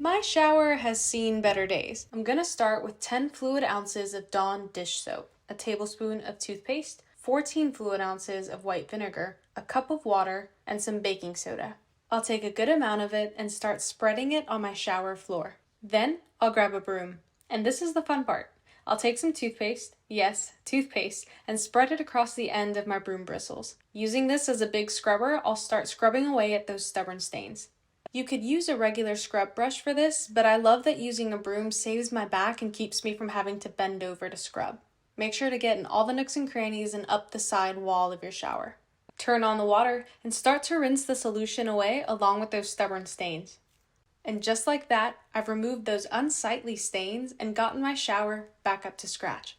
My shower has seen better days. I'm gonna start with 10 fluid ounces of Dawn dish soap, a tablespoon of toothpaste, 14 fluid ounces of white vinegar, a cup of water, and some baking soda. I'll take a good amount of it and start spreading it on my shower floor. Then I'll grab a broom. And this is the fun part. I'll take some toothpaste, yes, toothpaste, and spread it across the end of my broom bristles. Using this as a big scrubber, I'll start scrubbing away at those stubborn stains. You could use a regular scrub brush for this, but I love that using a broom saves my back and keeps me from having to bend over to scrub. Make sure to get in all the nooks and crannies and up the side wall of your shower. Turn on the water and start to rinse the solution away along with those stubborn stains. And just like that, I've removed those unsightly stains and gotten my shower back up to scratch.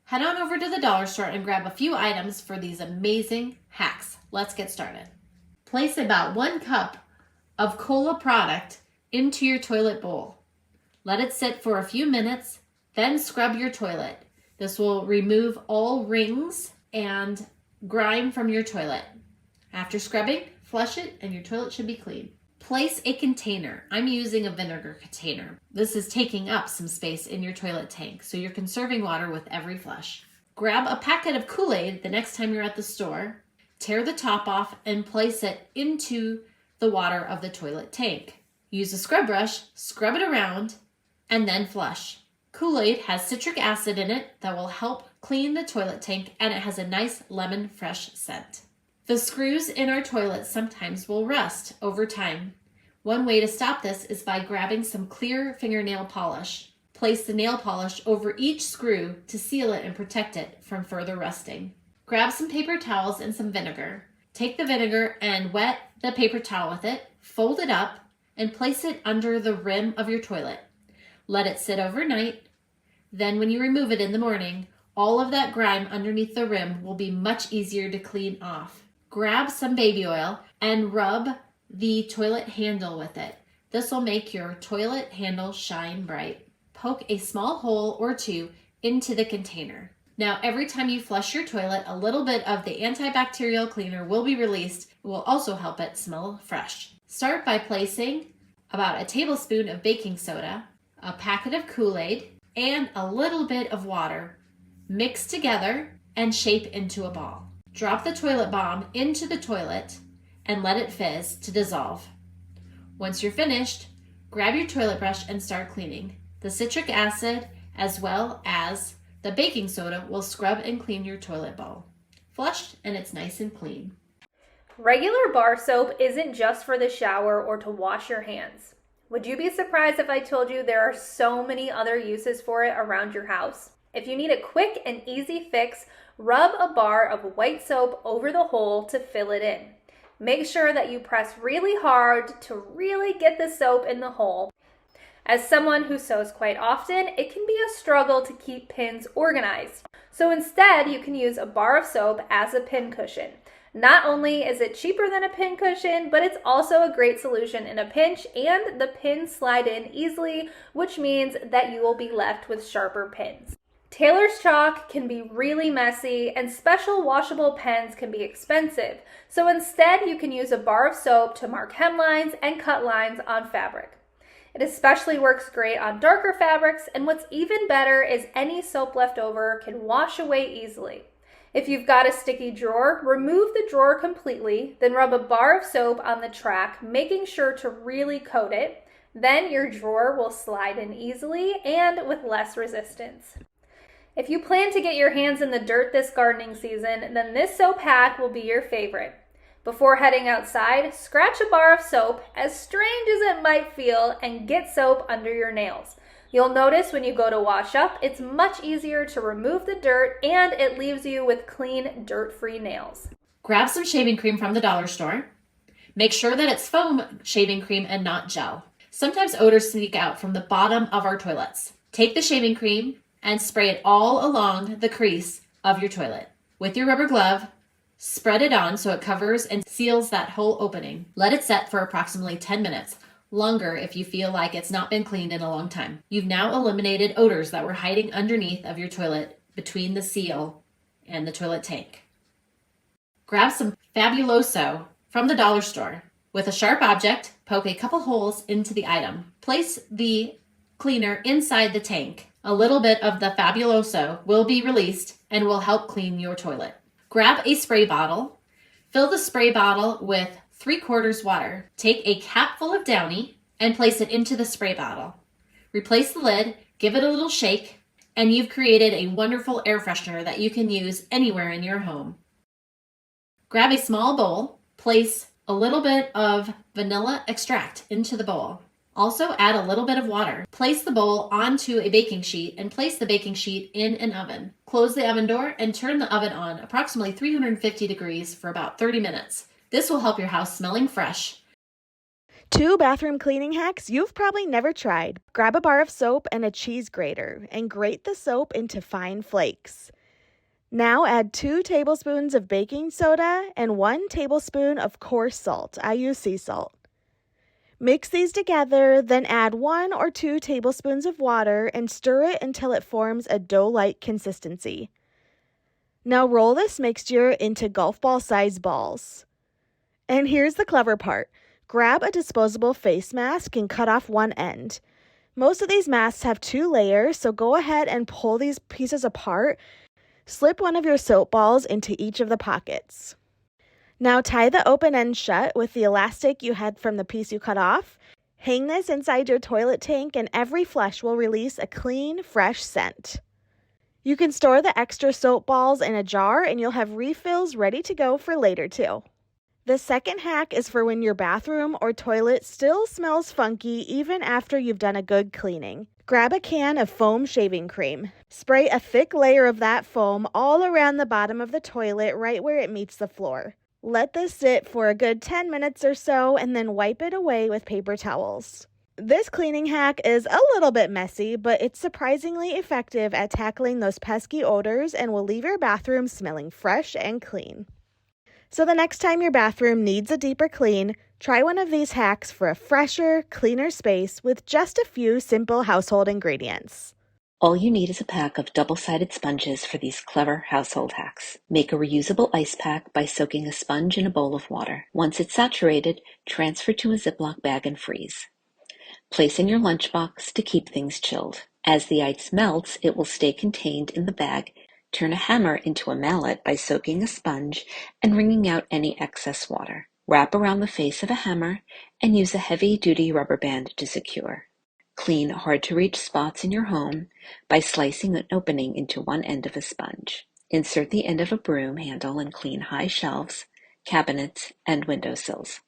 Head on over to the dollar store and grab a few items for these amazing hacks. Let's get started. Place about 1 cup of cola product into your toilet bowl. Let it sit for a few minutes, then scrub your toilet. This will remove all rings and grime from your toilet. After scrubbing, flush it and your toilet should be clean. Place a container. I'm using a vinegar container. This is taking up some space in your toilet tank, so you're conserving water with every flush. Grab a packet of Kool-Aid the next time you're at the store. Tear the top off and place it into the water of the toilet tank. Use a scrub brush, scrub it around, and then flush. Kool-Aid has citric acid in it that will help clean the toilet tank, and it has a nice lemon fresh scent. The screws in our toilets sometimes will rust over time. One way to stop this is by grabbing some clear fingernail polish. Place the nail polish over each screw to seal it and protect it from further rusting. Grab some paper towels and some vinegar. Take the vinegar and wet the paper towel with it, fold it up, and place it under the rim of your toilet. Let it sit overnight. Then when you remove it in the morning, all of that grime underneath the rim will be much easier to clean off. Grab some baby oil and rub the toilet handle with it. This will make your toilet handle shine bright. Poke a small hole or two into the container. Now, every time you flush your toilet, a little bit of the antibacterial cleaner will be released. It will also help it smell fresh. Start by placing about a tablespoon of baking soda, a packet of Kool-Aid, and a little bit of water. Mix together and shape into a ball. Drop the toilet bomb into the toilet and let it fizz to dissolve. Once you're finished, grab your toilet brush and start cleaning. The citric acid as well as the baking soda will scrub and clean your toilet bowl. Flushed and it's nice and clean. Regular bar soap isn't just for the shower or to wash your hands. Would you be surprised if I told you there are so many other uses for it around your house? If you need a quick and easy fix, rub a bar of white soap over the hole to fill it in. Make sure that you press really hard to really get the soap in the hole. As someone who sews quite often, it can be a struggle to keep pins organized. So instead, you can use a bar of soap as a pin cushion. Not only is it cheaper than a pin cushion, but it's also a great solution in a pinch, and the pins slide in easily, which means that you will be left with sharper pins. Tailor's chalk can be really messy, and special washable pens can be expensive. So instead, you can use a bar of soap to mark hemlines and cut lines on fabric. It especially works great on darker fabrics, and what's even better is any soap left over can wash away easily. If you've got a sticky drawer, remove the drawer completely, then rub a bar of soap on the track, making sure to really coat it. Then your drawer will slide in easily and with less resistance. If you plan to get your hands in the dirt this gardening season, then this soap hack will be your favorite. Before heading outside, scratch a bar of soap, as strange as it might feel, and get soap under your nails. You'll notice when you go to wash up, it's much easier to remove the dirt, and it leaves you with clean, dirt-free nails. Grab some shaving cream from the dollar store. Make sure that it's foam shaving cream and not gel. Sometimes odors sneak out from the bottom of our toilets. Take the shaving cream and spray it all along the crease of your toilet. With your rubber glove, spread it on so it covers and seals that whole opening. Let it set for approximately 10 minutes, longer if you feel like it's not been cleaned in a long time. You've now eliminated odors that were hiding underneath of your toilet between the seal and the toilet tank. Grab some Fabuloso from the dollar store With a sharp object, poke a couple holes into the item. Place the cleaner inside the tank. A little bit of the Fabuloso will be released and will help clean your toilet. Grab a spray bottle. Fill the spray bottle with 3/4 water. Take a cap full of Downy and place it into the spray bottle. Replace the lid, give it a little shake, and you've created a wonderful air freshener that you can use anywhere in your home. Grab a small bowl, place a little bit of vanilla extract into the bowl. Also add a little bit of water. Place the bowl onto a baking sheet and place the baking sheet in an oven. Close the oven door and turn the oven on approximately 350 degrees for about 30 minutes. This will help your house smelling fresh. 2 bathroom cleaning hacks you've probably never tried. Grab a bar of soap and a cheese grater and grate the soap into fine flakes. Now add 2 tablespoons of baking soda and 1 tablespoon of coarse salt. I use sea salt. Mix these together, then add 1 or 2 tablespoons of water and stir it until it forms a dough-like consistency. Now roll this mixture into golf ball size balls. And here's the clever part. Grab a disposable face mask and cut off one end. Most of these masks have 2 layers, so go ahead and pull these pieces apart. Slip one of your soap balls into each of the pockets. Now tie the open end shut with the elastic you had from the piece you cut off. Hang this inside your toilet tank and every flush will release a clean, fresh scent. You can store the extra soap balls in a jar and you'll have refills ready to go for later too. The second hack is for when your bathroom or toilet still smells funky even after you've done a good cleaning. Grab a can of foam shaving cream. Spray a thick layer of that foam all around the bottom of the toilet right where it meets the floor. Let this sit for a good 10 minutes or so and then wipe it away with paper towels. This cleaning hack is a little bit messy, but it's surprisingly effective at tackling those pesky odors and will leave your bathroom smelling fresh and clean. So the next time your bathroom needs a deeper clean, try one of these hacks for a fresher, cleaner space with just a few simple household ingredients. All you need is a pack of double-sided sponges for these clever household hacks. Make a reusable ice pack by soaking a sponge in a bowl of water. Once it's saturated, transfer to a Ziploc bag and freeze. Place in your lunchbox to keep things chilled. As the ice melts, it will stay contained in the bag. Turn a hammer into a mallet by soaking a sponge and wringing out any excess water. Wrap around the face of a hammer and use a heavy-duty rubber band to secure. Clean hard-to-reach spots in your home by slicing an opening into one end of a sponge. Insert the end of a broom handle and clean high shelves, cabinets, and windowsills.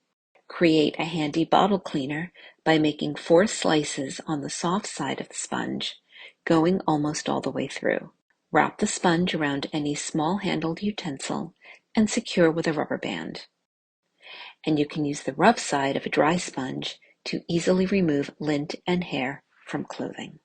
Create a handy bottle cleaner by making 4 slices on the soft side of the sponge, going almost all the way through. Wrap the sponge around any small-handled utensil and secure with a rubber band. And you can use the rough side of a dry sponge to easily remove lint and hair from clothing.